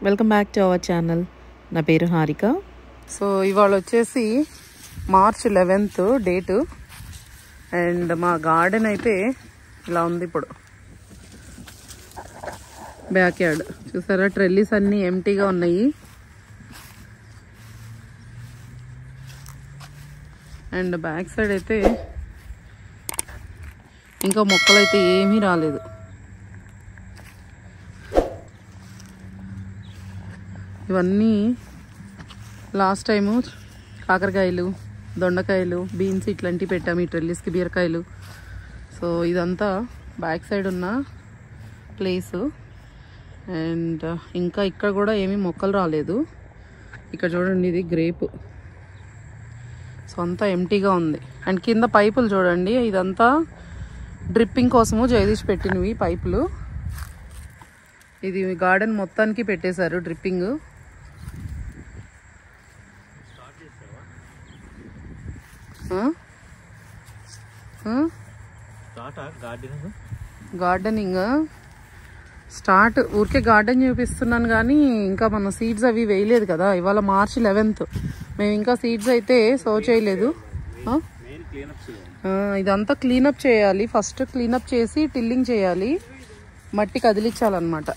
Welcome back to our channel. నా పేరు Harika. So ఇవాళ వచ్చేసి మార్చ్ 11th డేటు అండ్ మా గార్డెన్ అయితే ఇలా ఉంది. ఇప్పుడు బ్యాక్ యార్డ్ చూసారా, ట్రెల్లీస్ అన్నీ ఎంటీగా ఉన్నాయి. అండ్ బ్యాక్ సైడ్ అయితే ఇంకా మొక్కలు అయితే ఏమీ రాలేదు. ఇవన్నీ లాస్ట్ టైము కాకరకాయలు, దొండకాయలు, బీన్స్ ఇట్లాంటివి పెట్టాము ఈ ట్రెల్లీస్కి, బీరకాయలు. సో ఇదంతా బ్యాక్ సైడ్ ఉన్న ప్లేసు. అండ్ ఇంకా ఇక్కడ కూడా ఏమీ మొక్కలు రాలేదు. ఇక్కడ చూడండి, ఇది గ్రేప్. సో అంతా ఎంటీగా ఉంది. అండ్ కింద పైపులు చూడండి, ఇదంతా డ్రిప్పింగ్ కోసము జగదీష్ పెట్టినవి పైపులు. ఇది గార్డెన్ మొత్తానికి పెట్టేశారు డ్రిప్పింగ్. గార్డెనింగ్ స్టార్ట్, ఊరికే గార్డెన్ చూపిస్తున్నాను కానీ ఇంకా మనం సీడ్స్ అవి వేయలేదు కదా. ఇవాళ మార్చ్ 11th, మేము ఇంకా సీడ్స్ అయితే సో చేయలేదు. ఇదంతా క్లీనప్ చేయాలి. ఫస్ట్ క్లీనప్ చేసి టిల్లింగ్ చేయాలి, మట్టి కదిలించాలన్నమాట.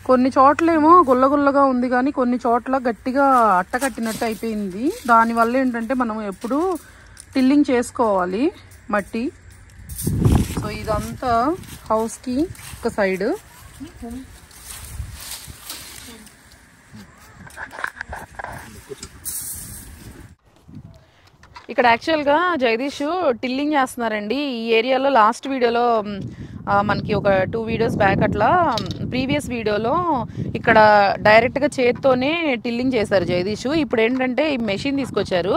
కొన్ని చోట్లేమో గుల్లగుల్లగా ఉంది కానీ కొన్ని చోట్ల గట్టిగా అట్టకట్టినట్టు అయిపోయింది. దానివల్ల ఏంటంటే మనం ఎప్పుడు టిల్లింగ్ చేసుకోవాలి మట్టి. సో ఇదంతా హౌస్కి ఒక సైడ్. ఇక్కడ యాక్చువల్గా జగదీష్ టిల్లింగ్ చేస్తున్నారండి ఈ ఏరియాలో. లాస్ట్ వీడియోలో మనకి ఒక 2 వీడియోస్ బ్యాక్ అట్లా ప్రీవియస్ వీడియోలో ఇక్కడ డైరెక్ట్గా చేత్తోనే టిల్లింగ్ చేశారు జగదీష్. ఇప్పుడు ఏంటంటే ఈ మెషిన్ తీసుకొచ్చారు.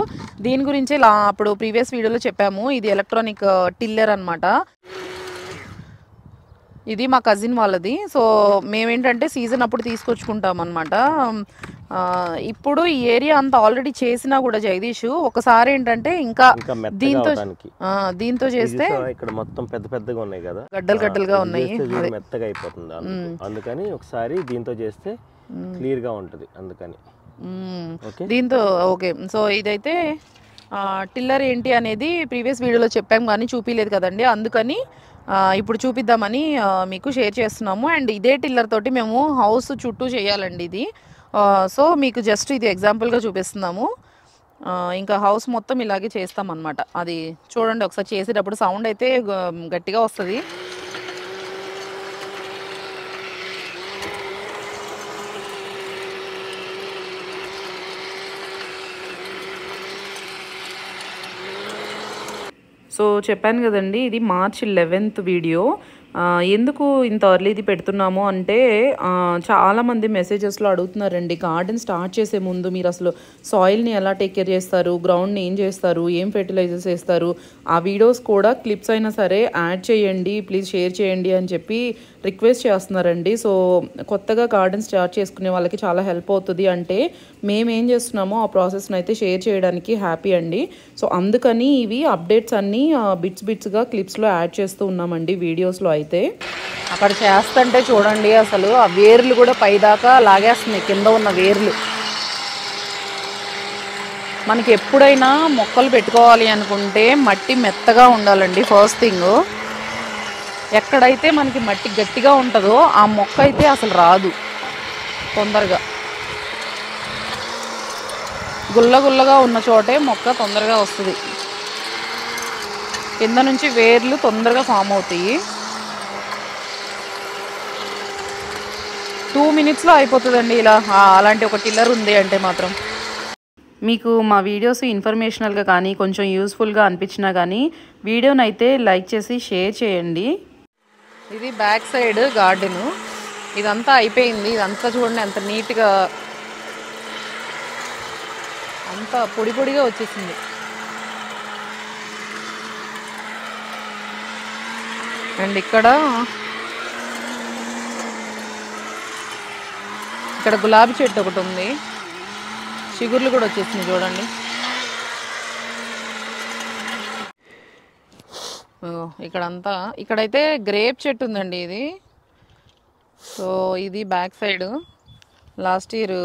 దీని గురించే అప్పుడు ప్రీవియస్ వీడియోలో చెప్పాము. ఇది ఎలక్ట్రానిక్ టిల్లర్ అనమాట. ఇది మా కజిన్ వాళ్ళది. సో మేమేంటంటే సీజన్ అప్పుడు తీసుకొచ్చుకుంటాం అనమాట. ఇప్పుడు ఈ ఏరియా అంతా ఆల్రెడీ చేసినా కూడా జగదీష్ ఒకసారి ఏంటంటే ఇంకా దీంతో చేస్తే ఇక్కడ మొత్తం పెద్ద పెద్దగా ఉన్నాయి కదా, గడ్డలు గడ్డలుగా ఉన్నాయి, మెత్తగా అయిపోతుంది. అందుకని ఒకసారి దీంతో చేస్తే క్లియర్ గా ఉంటది. అందుకని దీంతో ఓకే. సో ఇదైతే టిల్లర్ ఏంటి అనేది ప్రీవియస్ వీడియోలో చెప్పాం కానీ చూపిలేదు కదండి. అందుకని ఇప్పుడు చూపిద్దామని మీకు షేర్ చేస్తున్నాము. అండ్ ఇదే టిల్లర్ తోటి మేము హౌస్ చుట్టూ చేయాలండి ఇది. సో మీకు జస్ట్ ఇది ఎగ్జాంపుల్గా చూపిస్తున్నాము. ఇంకా హౌస్ మొత్తం ఇలాగే చేస్తాం అన్నమాట. అది చూడండి ఒకసారి చేసేటప్పుడు సౌండ్ అయితే గట్టిగా వస్తుంది. సో చెప్పాను కదండి, ఇది మార్చ్ 11th వీడియో. ఎందుకు ఇంత ఎర్లీది పెడుతున్నాము అంటే చాలామంది మెసేజెస్లో అడుగుతున్నారండి, గార్డెన్ స్టార్ట్ చేసే ముందు మీరు అసలు సాయిల్ని ఎలా టేక్ కేర్ చేస్తారు, గ్రౌండ్ని ఏం చేస్తారు, ఏం ఫెర్టిలైజర్స్ వేస్తారు, ఆ వీడియోస్ కూడా క్లిప్స్ అయినా సరే యాడ్ చేయండి ప్లీజ్, షేర్ చేయండి అని చెప్పి రిక్వెస్ట్ చేస్తున్నారండి. సో కొత్తగా గార్డెన్ స్టార్ట్ చేసుకునే వాళ్ళకి చాలా హెల్ప్ అవుతుంది. అంటే మేమేం చేస్తున్నామో ఆ ప్రాసెస్ని అయితే షేర్ చేయడానికి హ్యాపీ అండి. సో అందుకని ఇవి అప్డేట్స్ అన్నీ బిట్స్గా క్లిప్స్లో యాడ్ చేస్తూ ఉన్నామండి వీడియోస్లో. అయితే అక్కడ చేస్తుంటే చూడండి అసలు ఆ వేర్లు కూడా పైదాకా లాగేస్తున్నాయి, కింద ఉన్న వేర్లు. మనకి ఎప్పుడైనా మొక్కలు పెట్టుకోవాలి అనుకుంటే మట్టి మెత్తగా ఉండాలండి ఫస్ట్ థింగ్. ఎక్కడైతే మనకి మట్టి గట్టిగా ఉంటుందో ఆ మొక్క అయితే అసలు రాదు తొందరగా. గుల్లగుల్లగా ఉన్న చోటే మొక్క తొందరగా వస్తుంది. కింద నుంచి వేర్లు తొందరగా ఫామ్ అవుతాయి. 2 minutesలో అయిపోతుందండి ఇలా. అలాంటి ఒక టిల్లర్ ఉంది అంటే మాత్రం. మీకు మా వీడియోస్ ఇన్ఫర్మేషనల్గా కానీ కొంచెం యూస్ఫుల్గా అనిపించినా కానీ వీడియోని అయితే లైక్ చేసి షేర్ చేయండి. ఇది బ్యాక్ సైడ్ గార్డెను. ఇదంతా అయిపోయింది. ఇదంతా చూడండి ఎంత నీట్గా, అంతా పొడి పొడిగా వచ్చేసింది. అండ్ ఇక్కడ గులాబీ చెట్టు ఒకటి ఉంది, చిగుర్లు కూడా వచ్చేసింది చూడండి. ఇక్కడంతా ఇక్కడైతే గ్రేప్ చెట్టు ఉందండి ఇది. సో ఇది బ్యాక్ సైడ్. లాస్ట్ ఇయర్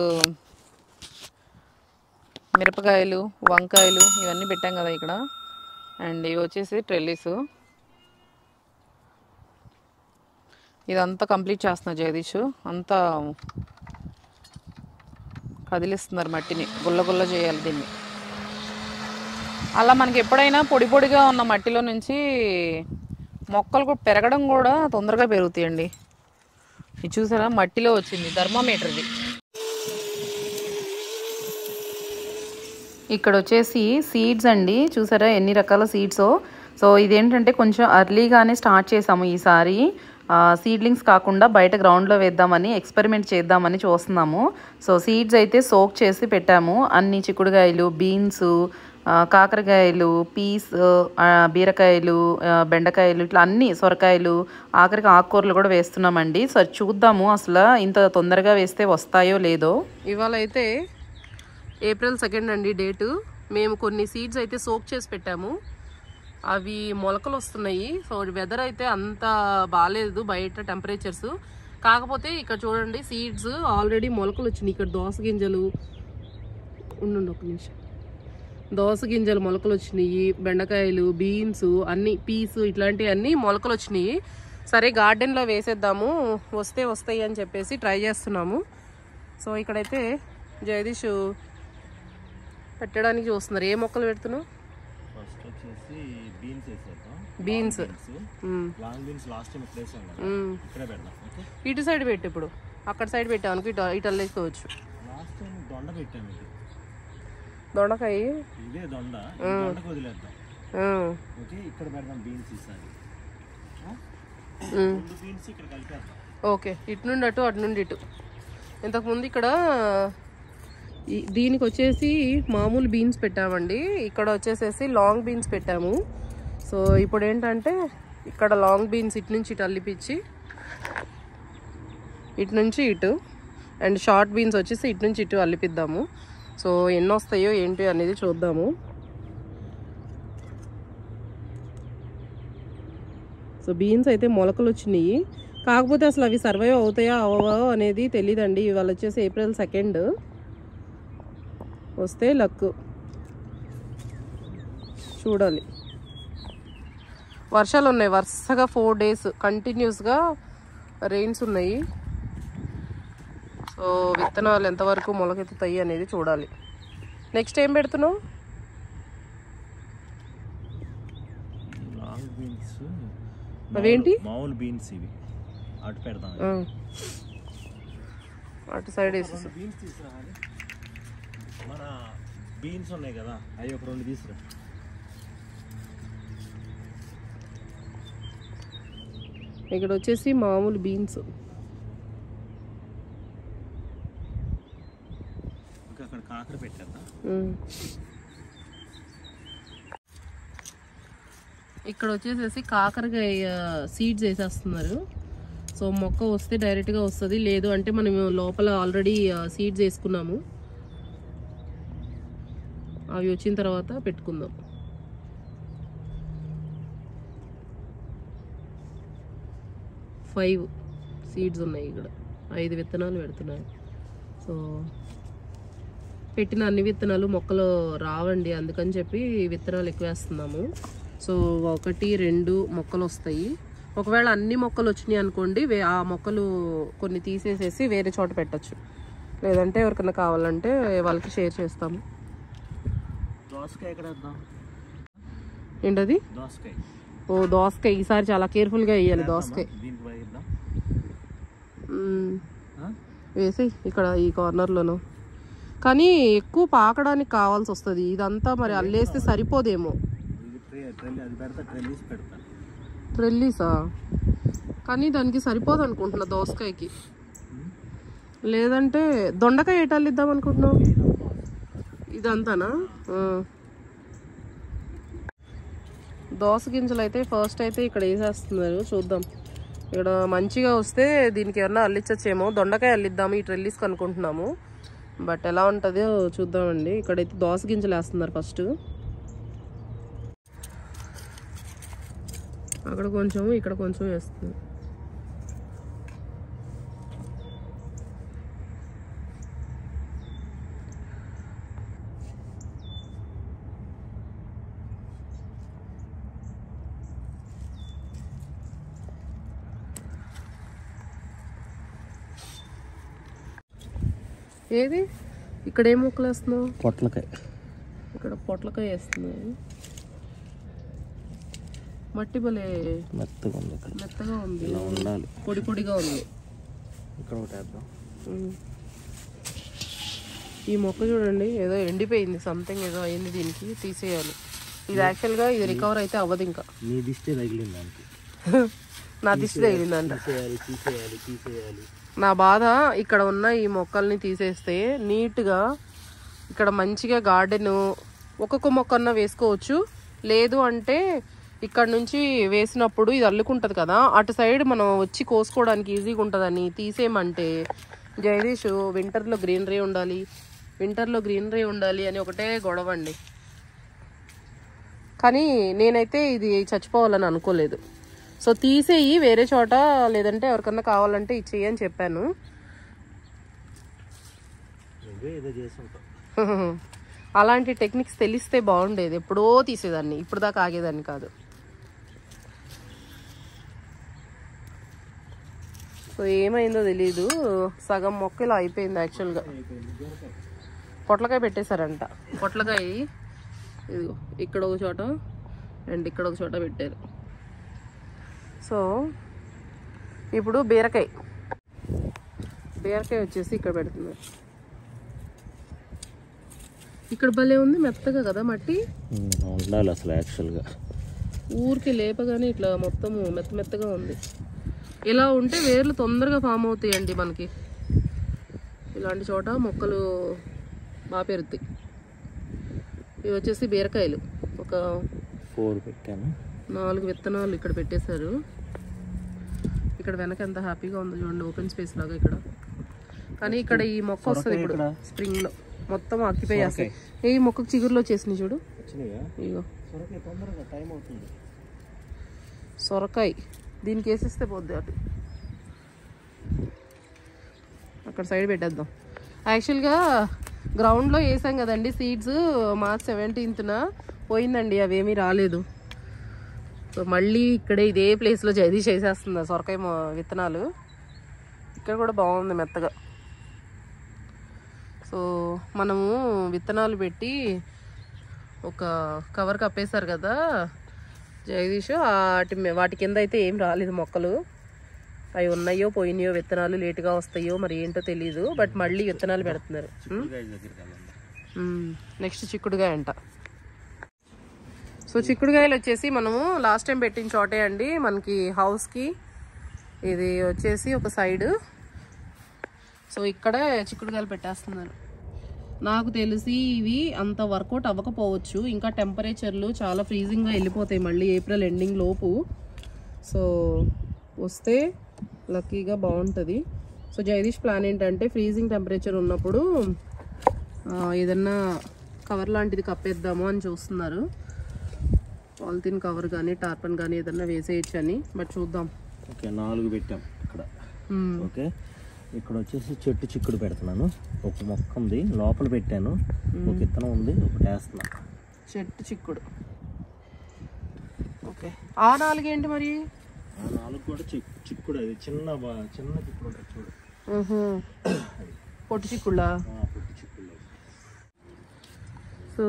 మిరపకాయలు, వంకాయలు ఇవన్నీ పెట్టాం కదా ఇక్కడ. అండ్ ఇవి వచ్చేసి ట్రెల్లీస్. ఇదంతా కంప్లీట్ చేస్తున్నా జగదీష్. అంతా కదిలిస్తున్నారు మట్టిని, గుల్ల గుల్ల చేయాలి దీన్ని. అలా మనకి ఎప్పుడైనా పొడి పొడిగా ఉన్న మట్టిలో నుంచి మొక్కలు పెరగడం కూడా తొందరగా పెరుగుతాయండి. ఇది చూసారా, మట్టిలో వచ్చింది థర్మామీటర్ ఇది. ఇక్కడ వచ్చేసి సీడ్స్ అండి, చూసారా ఎన్ని రకాల సీడ్సో. సో ఇదేంటంటే కొంచెం అర్లీగానే స్టార్ట్ చేసాము ఈసారి. సీడ్లింగ్స్ కాకుండా బయట గ్రౌండ్లో వేద్దామని, ఎక్స్పెరిమెంట్ చేద్దామని చూస్తున్నాము. సో సీడ్స్ అయితే సోక్ చేసి పెట్టాము. అన్ని చిక్కుడుకాయలు, బీన్స్, కాకరకాయలు, పీస్, బీరకాయలు, బెండకాయలు, ఇట్లా అన్ని, సొరకాయలు, ఆఖరికి ఆకుకూరలు కూడా వేస్తున్నామండి. సో చూద్దాము అసలు ఇంత తొందరగా వేస్తే వస్తాయో లేదో. ఇవాళ అయితే April 2 అండి డేటు. మేము కొన్ని సీడ్స్ అయితే సోక్ చేసి పెట్టాము, అవి మొలకలు వస్తున్నాయి. సో వెదర్ అయితే అంత బాగాలేదు బయట టెంపరేచర్స్. కాకపోతే ఇక్కడ చూడండి సీడ్స్ ఆల్రెడీ మొలకలు వచ్చినాయి. ఇక్కడ దోస గింజలు ఉండండి ఒక నిమిషం, దోస గింజలు మొలకలు వచ్చినాయి, బెండకాయలు, బీన్స్, అన్ని పీస్, ఇట్లాంటివి అన్నీ మొలకలు వచ్చినాయి. సరే గార్డెన్లో వేసేద్దాము, వస్తే వస్తాయి అని చెప్పేసి ట్రై చేస్తున్నాము. సో ఇక్కడైతే జగదీష్ పెట్టడానికి చూస్తున్నారు. ఏ మొక్కలు పెడుతున్నావు? ఫస్ట్ వచ్చేసి బీన్స్ వేసేద్దాం. Beans long beans last time ఇక్కడ వేసాం కదా, ఇక్కడే పెడదాం. ఓకే, ఇటు సైడ్ పెట్టు. ఇప్పుడు అక్కడ సైడ్ పెట్టావు అనుకో, ఇటు అల్లేసుకోవచ్చు. లాస్ట్ టైం దొండ పెట్టాము, ఇది దొండకాయ, ఇదే దొండ, దొండకు వదిలేద్దాం. ఓకే, ఇక్కడ పెడదాం బీన్స్ ఈసారి. బీన్స్ ఇక్కడ కలిపేద్దాం. ఓకే, ఇటు నుండి అటు, అటు నుండి ఇటు. ఇంతకుముందు ఇక్కడ దీనికి వచ్చేసి మామూలు బీన్స్ పెట్టామండి, ఇక్కడ వచ్చేసేసి లాంగ్ బీన్స్ పెట్టాము. సో ఇప్పుడు ఏంటంటే ఇక్కడ లాంగ్ బీన్స్ ఇటు నుంచి ఇటు అల్లిపించి, ఇటు నుంచి ఇటు, అండ్ షార్ట్ బీన్స్ వచ్చేసి ఇటు నుంచి ఇటు అల్లిపిద్దాము. సో ఎన్ని వస్తాయో ఏంటి అనేది చూద్దాము. సో బీన్స్ అయితే మొలకలు వచ్చినాయి, కాకపోతే అసలు అవి సర్వైవ్ అవుతాయా అవ్వవో అనేది తెలియదండి. ఇవాళ వచ్చేసి April 2, వస్తే లక్, చూడాలి. వర్షాలు ఉన్నాయి వరుసగా 4 days కంటిన్యూస్గా రెయిన్స్ ఉన్నాయి. సో విత్తనాలు ఎంతవరకు మొలకెత్తుతాయి అనేది చూడాలి. నెక్స్ట్ ఏం పెడుతున్నావు? లాంగ్ బీన్స్, అవేంటి? మామూలు బీన్స్ ఇవి. అటు పెడదాం, అటు సైడ్ వేసేసి. బీన్స్ తీసుకురావాలి. మన బీన్స్ ఉన్నాయి కదా, అవి ఒక 2 తీసుకురా. ఇక్కడ వచ్చేసి మామూలు బీన్స్. అక్కడ కాకర పెట్టేద్దాం. ఇక్కడ వచ్చేసేసి కాకరకాయ సీడ్స్ వేసేస్తున్నారు. సో మొక్క వస్తే డైరెక్ట్గా వస్తుంది, లేదు అంటే మనం లోపల ఆల్రెడీ సీడ్స్ వేసుకున్నాము, అవి వచ్చిన తర్వాత పెట్టుకుందాం. ఫైవ్ సీడ్స్ ఉన్నాయి ఇక్కడ, 5 విత్తనాలు పెడుతున్నారు. సో పెట్టిన అన్ని విత్తనాలు మొక్కలు రావండి, అందుకని చెప్పి విత్తనాలు ఎక్కువ వేస్తున్నాము. సో 1, 2 మొక్కలు వస్తాయి. ఒకవేళ అన్ని మొక్కలు వచ్చినాయి అనుకోండి, ఆ మొక్కలు కొన్ని తీసేసేసి వేరే చోట పెట్టచ్చు, లేదంటే ఎవరికైనా కావాలంటే వాళ్ళకి షేర్ చేస్తాము. దోసకాయ ఎక్కడ వేద్దాం? ఏంటది? దోసకాయ. ఓ దోసకాయ, ఈసారి చాలా కేర్ఫుల్గా వేయాలి దోసకాయ. దీనికి వేద్దాం. వేసి ఇక్కడ ఈ కార్నర్లోనూ, కానీ ఎక్కువ పాకడానికి కావాల్సి వస్తుంది. ఇదంతా మరి అల్లేస్తే సరిపోదేమో. ట్రెల్లీసా? కానీ దానికి సరిపోదు అనుకుంటున్నా దోసకాయకి. లేదంటే దొండకాయ ఎటు అల్లిద్దాం అనుకుంటున్నావు? ఇదంతానా? దోస గింజలు అయితే ఫస్ట్ అయితే ఇక్కడ వేసేస్తున్నారు, చూద్దాం. ఇక్కడ మంచిగా వస్తే దీనికి ఏమన్నా అల్లించచ్చేమో. దొండకాయ అల్లిద్దాము ఈ ట్రెల్లీస్కి అనుకుంటున్నాము, బట్ ఎలా ఉంటుందో చూద్దామండి. ఇక్కడైతే దోస గింజలు వేస్తున్నారు ఫస్ట్, అక్కడ కొంచెం ఇక్కడ కొంచెం వేస్తుంది. ఏది ఇక్కడ ఏం మొక్కలు వేస్తున్నావు? పొట్లకాయ. ఇక్కడ పొట్లకాయ వేస్తున్నావు. మట్టి భలే మెత్తగా ఉంది, ఇలా ఉండాలి, పొడి పొడిగా ఉంది. ఇక్కడ ఒకటి వేద్దాం. ఈ మొక్క చూడండి ఏదో ఎండిపోయింది, సంథింగ్ ఏదో అయింది, దీనికి తీసేయాలి. ఇది యాక్చువల్గా ఇది రికవర్ అయితే అవ్వదు. ఇంకా నీ దిష్టి తగిలింది దానికి. నా దిష్టి తగిలిందంట. తీసేయాలి. నా బాధ ఇక్కడ ఉన్న ఈ మొక్కల్ని తీసేస్తే నీట్గా ఇక్కడ మంచిగా గార్డెన్ ఒక్కొక్క మొక్కన్నా వేసుకోవచ్చు. లేదు అంటే ఇక్కడ నుంచి వేసినప్పుడు ఇది అల్లుకుంటుంది కదా, అటు సైడ్ మనం వచ్చి కోసుకోవడానికి ఈజీగా ఉంటుందని తీసేయమంటే జగదీష్ వింటర్లో గ్రీనరీ ఉండాలి అని ఒకటే గొడవ అండి. కానీ నేనైతే ఇది చచ్చిపోవాలని అనుకోలేదు. సో తీసేయి వేరే చోట, లేదంటే ఎవరికన్నా కావాలంటే ఇచ్చేయి అని చెప్పాను. అలాంటి టెక్నిక్స్ తెలిస్తే బాగుండేది, ఎప్పుడో తీసేదాన్ని, ఇప్పుడు దాకా ఆగేదాన్ని కాదు. సో ఏమైందో తెలీదు, సగం మొక్క ఇలా అయిపోయింది. యాక్చువల్గా పొట్లకాయ పెట్టేశారంట. పొట్లకాయ ఇదిగో ఇక్కడ ఒక చోట అండ్ ఇక్కడ ఒక చోట పెట్టారు. సో ఇప్పుడు బీరకాయ వచ్చేసి ఇక్కడ పెడుతున్నారు. ఇక్కడ భలే ఉంది, మెత్తగా కదా మట్టి ఉండాలి అసలు. యాక్చువల్గా ఊరికి లేపగానే ఇట్లా మొత్తం మెత్తగా ఉంది. ఇలా ఉంటే వేర్లు తొందరగా ఫామ్ అవుతాయండి మనకి. ఇలాంటి చోట మొక్కలు బాగా పెరుగుతాయి. ఇవి వచ్చేసి బీరకాయలు, ఒక 4 పెట్టాను. 4 విత్తనాలు ఇక్కడ పెట్టేశారు. ఇక్కడ వెనక ఎంత హ్యాపీగా ఉందో చూడండి, ఓపెన్ స్పేస్ లాగా ఇక్కడ. కానీ ఇక్కడ ఈ మొక్క వస్తుంది ఇప్పుడు స్ప్రింగ్ లో, మొత్తం ఆక్యుపై చేస్తాయి. ఈ మొక్కకు చిగురులో వచ్చేసినాయి చూడు. ఇగో సొరకాయ, దీనికి వేసేస్తే పోద్ది. అటు అక్కడ సైడ్ పెట్టేద్దాం. యాక్చువల్గా గ్రౌండ్లో వేసాం కదండి సీడ్స్, మార్చ్ 17న పోయిందండి, అవేమీ రాలేదు. సో మళ్ళీ ఇక్కడే ఇదే ప్లేస్లో జగదీష్ వేసేస్తుంది సొరకాయ విత్తనాలు. ఇక్కడ కూడా బాగుంది మెత్తగా. సో మనము విత్తనాలు పెట్టి ఒక కవర్ కప్పేశారు కదా జగదీష్, వాటి కింద అయితే ఏం రాలేదు మొక్కలు. అవి ఉన్నాయో పోయినాయో విత్తనాలు, లేటుగా వస్తాయో మరి ఏంటో తెలీదు. బట్ మళ్ళీ విత్తనాలు పెడుతున్నారు. నెక్స్ట్ చిక్కుడుగాయ అంట. సో చిక్కుడుగాయలు వచ్చేసి మనము లాస్ట్ టైం పెట్టిన చోటే అండి, మనకి హౌస్కి ఇది వచ్చేసి ఒక సైడ్. సో ఇక్కడ చిక్కుడుగాయలు పెట్టేస్తున్నారు. నాకు తెలిసి ఇవి అంత వర్కౌట్ అవ్వకపోవచ్చు, ఇంకా టెంపరేచర్లు చాలా ఫ్రీజింగ్గా వెళ్ళిపోతాయి మళ్ళీ ఏప్రిల్ ఎండింగ్ లోపు. సో వస్తే లక్కీగా బాగుంటుంది. సో జగదీష్ ప్లాన్ ఏంటంటే ఫ్రీజింగ్ టెంపరేచర్ ఉన్నప్పుడు ఏదన్నా కవర్ లాంటిది కప్పేద్దాము అని చూస్తున్నారు. పాలిథిన్ కవర్ కానీ టార్పన్ కానీ ఏదన్నా వేసేయచ్చు అని. బట్ చూద్దాం. ఓకే 4 పెట్టాం ఇక్కడ. ఓకే ఇక్కడ వచ్చేసి చెట్టు చిక్కుడు పెడుతున్నాను. ఒక మొక్క ఉంది లోపల పెట్టాను, ఒక విత్తనం ఉంది, ఒకటి వేస్తున్నాను. చెట్టు చిక్కుడు. ఓకే ఆ 4 ఏంటి మరి? ఆ 4 కూడా చిక్కుడు. అది చిన్న చిక్కుడు ఉంటుంది చూడు, పొట్టు చిక్కుళ్ళా? పొట్టు చిక్కుడు. సో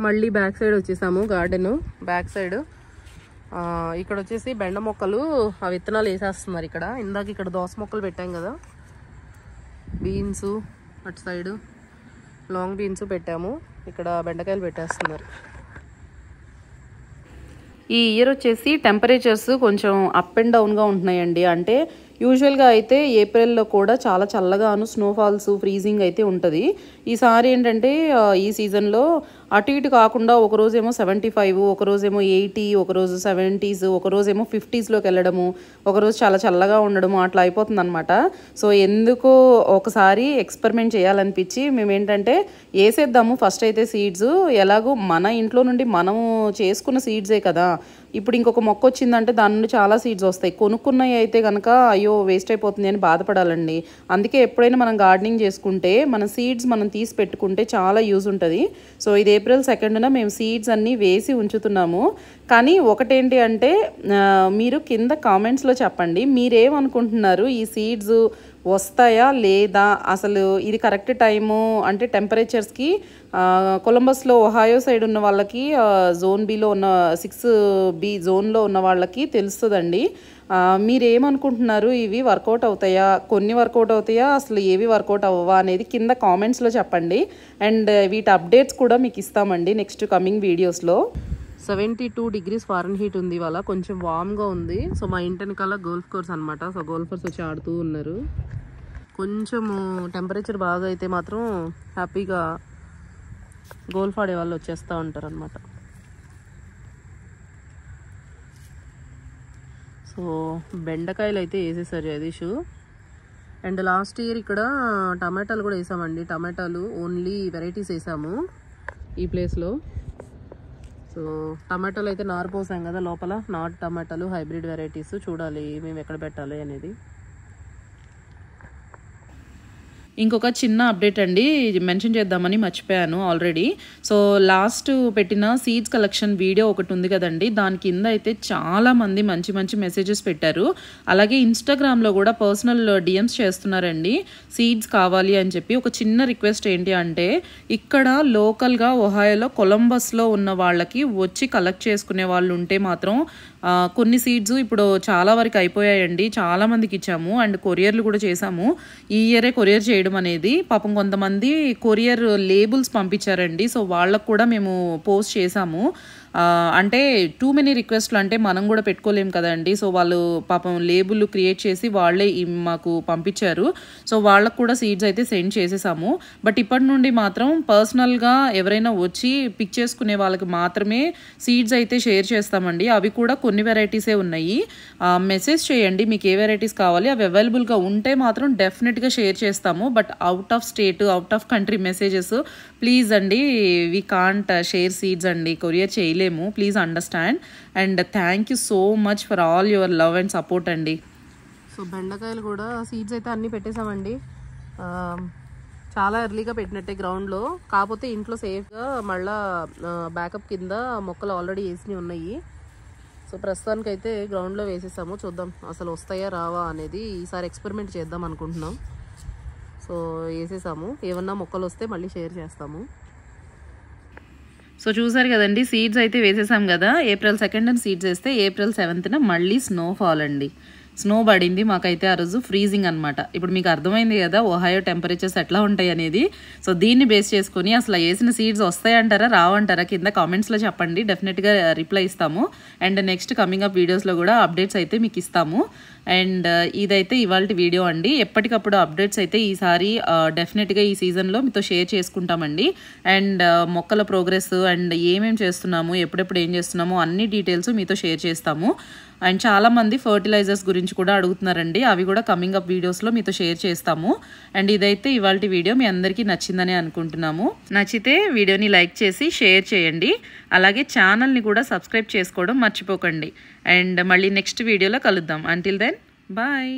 మళ్ళీ బ్యాక్ సైడ్ వచ్చేసాము, గార్డెన్ బ్యాక్ సైడ్. ఇక్కడ వచ్చేసి బెండ మొక్కలు ఆ విత్తనాలు వేసేస్తున్నారు. ఇక్కడ ఇందాక ఇక్కడ దోస మొక్కలు పెట్టాం కదా, బీన్స్ అటు సైడ్ లాంగ్ బీన్స్ పెట్టాము, ఇక్కడ బెండకాయలు పెట్టేస్తున్నారు. ఈ ఇయర్ వచ్చేసి టెంపరేచర్స్ కొంచెం అప్ అండ్ డౌన్గా ఉంటున్నాయండి. అంటే యూజువల్గా అయితే ఏప్రిల్లో కూడా చాలా చల్లగాను స్నోఫాల్స్ ఫ్రీజింగ్ అయితే ఉంటుంది. ఈసారి ఏంటంటే ఈ సీజన్లో అటు ఇటు కాకుండా ఒకరోజేమో 75, ఒకరోజేమో 80, ఒకరోజు 70s, ఒకరోజేమో 50sలోకి వెళ్ళడము, ఒకరోజు చాలా చల్లగా ఉండడము, అట్లా అయిపోతుంది అనమాట. సో ఎందుకో ఒకసారి ఎక్స్పెరిమెంట్ చేయాలనిపించి మేము ఏంటంటే వేసేద్దాము ఫస్ట్ అయితే సీడ్స్. ఎలాగో మన ఇంట్లో నుండి మనము చేసుకున్న సీడ్సే కదా, ఇప్పుడు ఇంకొక మొక్క వచ్చిందంటే దాని నుండి చాలా సీడ్స్ వస్తాయి. కొనుక్కున్నవి అయితే కనుక అయ్యో వేస్ట్ అయిపోతుంది అని బాధపడాలండి. అందుకే ఎప్పుడైనా మనం గార్డెనింగ్ చేసుకుంటే మన సీడ్స్ మనం తీసి పెట్టుకుంటే చాలా యూజ్ ఉంటుంది. సో ఇది ఏప్రిల్ 2న మేము సీడ్స్ అన్నీ వేసి ఉంచుతున్నాము. కానీ ఒకటేంటి అంటే మీరు కింద కామెంట్స్లో చెప్పండి మీరేమనుకుంటున్నారు, ఈ సీడ్స్ వస్తాయా లేదా, అసలు ఇది కరెక్ట్ టైము అంటే టెంపరేచర్స్కి కొలంబస్లో ఒహాయో సైడ్ ఉన్న వాళ్ళకి జోన్ బిలో ఉన్న 6B జోన్లో ఉన్న వాళ్ళకి తెలుస్తుందండి. మీరేమనుకుంటున్నారు, ఇవి వర్కౌట్ అవుతాయా, కొన్ని వర్కౌట్ అవుతాయా, అసలు ఏవి వర్కౌట్ అవ్వవా అనేది కింద కామెంట్స్లో చెప్పండి. అండ్ వీటి అప్డేట్స్ కూడా మీకు ఇస్తామండి నెక్స్ట్ కమింగ్ వీడియోస్లో. 72 degrees Fahrenheit ఉంది ఇవాళ, కొంచెం వామ్గా ఉంది. సో మా ఇంటి వెనకాల గోల్ఫ్ కోర్స్ అనమాట. సో గోల్ఫర్స్ వచ్చి ఆడుతూ ఉన్నారు. కొంచెము టెంపరేచర్ బాగా అయితే మాత్రం హ్యాపీగా గోల్ఫ్ ఆడే వాళ్ళు వచ్చేస్తూ ఉంటారు అనమాట. సో బెండకాయలు అయితే వేసేసారు జగదీష్. అండ్ లాస్ట్ ఇయర్ ఇక్కడ టమాటాలు కూడా వేసామండి. టమాటాలు ఓన్లీ వెరైటీస్ వేసాము ఈ ప్లేస్లో. సో టమాటాలు అయితే నారు పోసాం కదా లోపల, నాటు టమాటాలు హైబ్రిడ్ వెరైటీస్. చూడాలి మేము ఎక్కడ పెట్టాలి అనేది. ఇంకొక చిన్న అప్డేట్ అండి, మెన్షన్ చేద్దామని మర్చిపోయాను ఆల్రెడీ. సో లాస్ట్ పెట్టిన సీడ్స్ కలెక్షన్ వీడియో ఒకటి ఉంది కదండి, దాని కింద అయితే చాలామంది మంచి మంచి మెసేజెస్ పెట్టారు. అలాగే ఇన్స్టాగ్రామ్లో కూడా పర్సనల్ డిఎమ్స్ చేస్తున్నారండి సీడ్స్ కావాలి అని చెప్పి. ఒక చిన్న రిక్వెస్ట్ ఏంటి అంటే, ఇక్కడ లోకల్గా ఒహాయోలో కొలంబస్లో ఉన్న వాళ్ళకి వచ్చి కలెక్ట్ చేసుకునే వాళ్ళు ఉంటే మాత్రం కొన్ని సీడ్స్ ఇప్పుడు చాలా వరకు అయిపోయాయండి, చాలామందికి ఇచ్చాము. అండ్ కొరియర్లు కూడా చేసాము. ఈ ఇయరే కొరియర్ చేయడం అనేది, పాపం కొంతమంది కొరియర్ లేబుల్స్ పంపించారండి. సో వాళ్ళకు కూడా మేము పోస్ట్ చేసాము. అంటే టూ మెనీ రిక్వెస్ట్లు అంటే మనం కూడా పెట్టుకోలేము కదండి. సో వాళ్ళు పాపం లేబుల్ క్రియేట్ చేసి వాళ్ళే మాకు పంపించారు. సో వాళ్ళకు కూడా సీడ్స్ అయితే సెండ్ చేసేసాము. బట్ ఇప్పటి నుండి మాత్రం పర్సనల్గా ఎవరైనా వచ్చి పిక్ చేసుకునే వాళ్ళకి మాత్రమే సీడ్స్ అయితే షేర్ చేస్తామండి. అవి కూడా కొన్ని వెరైటీసే ఉన్నాయి. మెసేజ్ చేయండి మీకు ఏ వెరైటీస్ కావాలి, అవి అవైలబుల్గా ఉంటే మాత్రం డెఫినెట్గా షేర్ చేస్తాము. But out of state, out of country messages please అండి, వీ కాంట్ షేర్ సీడ్స్ అండి, కొరియర్ చేయలేము. Please understand. And thank you so much for all your love and support అండి. సో బెండకాయలు కూడా సీడ్స్ అయితే అన్నీ పెట్టేసామండి. చాలా ఎర్లీగా పెట్టినట్టే గ్రౌండ్లో, కాకపోతే ఇంట్లో సేఫ్గా మళ్ళీ బ్యాకప్ కింద మొక్కలు ఆల్రెడీ వేసినవి ఉన్నాయి. సో ప్రస్తుతానికి అయితే గ్రౌండ్లో వేసేసాము. చూద్దాం అసలు వస్తాయా రావా అనేది, ఈసారి ఎక్స్పెరిమెంట్ చేద్దాం అనుకుంటున్నాం. సో వేసేసాము, ఏమన్నా మొక్కలు వస్తే మళ్ళీ షేర్ చేస్తాము. సో చూసారు కదండి, సీడ్స్ అయితే వేసేసాం కదా. April 2nd సీడ్స్ వేస్తే April 7th మళ్ళీ స్నోఫాల్ అండి. స్నో పడింది మాకైతే ఆ రోజు, ఫ్రీజింగ్ అనమాట. ఇప్పుడు మీకు అర్థమైంది కదా ఒహాయో టెంపరేచర్స్ ఎట్లా ఉంటాయి అనేది. సో దీన్ని బేస్ చేసుకొని అసలు వేసిన సీడ్స్ వస్తాయంటారా రావంటారా కింద కామెంట్స్లో చెప్పండి, డెఫినెట్గా రిప్లై ఇస్తాము. అండ్ నెక్స్ట్ కమింగ్ అప్ వీడియోస్లో కూడా అప్డేట్స్ అయితే మీకు ఇస్తాము. అండ్ ఇదైతే ఇవాళ వీడియో అండి. ఎప్పటికప్పుడు అప్డేట్స్ అయితే ఈసారి డెఫినెట్గా ఈ సీజన్లో మీతో షేర్ చేసుకుంటామండి. అండ్ మొక్కల ప్రోగ్రెస్ అండ్ ఏమేమి చేస్తున్నాము, ఎప్పుడెప్పుడు ఏం చేస్తున్నామో అన్ని డీటెయిల్స్ మీతో షేర్ చేస్తాము. అండ్ చాలామంది ఫర్టిలైజర్స్ గురించి కూడా అడుగుతున్నారండి, అవి కూడా కమింగ్ అప్ వీడియోస్లో మీతో షేర్ చేస్తాము. అండ్ ఇదైతే ఇవాళ వీడియో మీ అందరికీ నచ్చిందని అనుకుంటున్నాము. నచ్చితే వీడియోని లైక్ చేసి షేర్ చేయండి. అలాగే ఛానల్ని కూడా సబ్స్క్రైబ్ చేసుకోవడం మర్చిపోకండి. అండ్ మళ్ళీ నెక్స్ట్ వీడియోలో కలుద్దాం. Until then bye.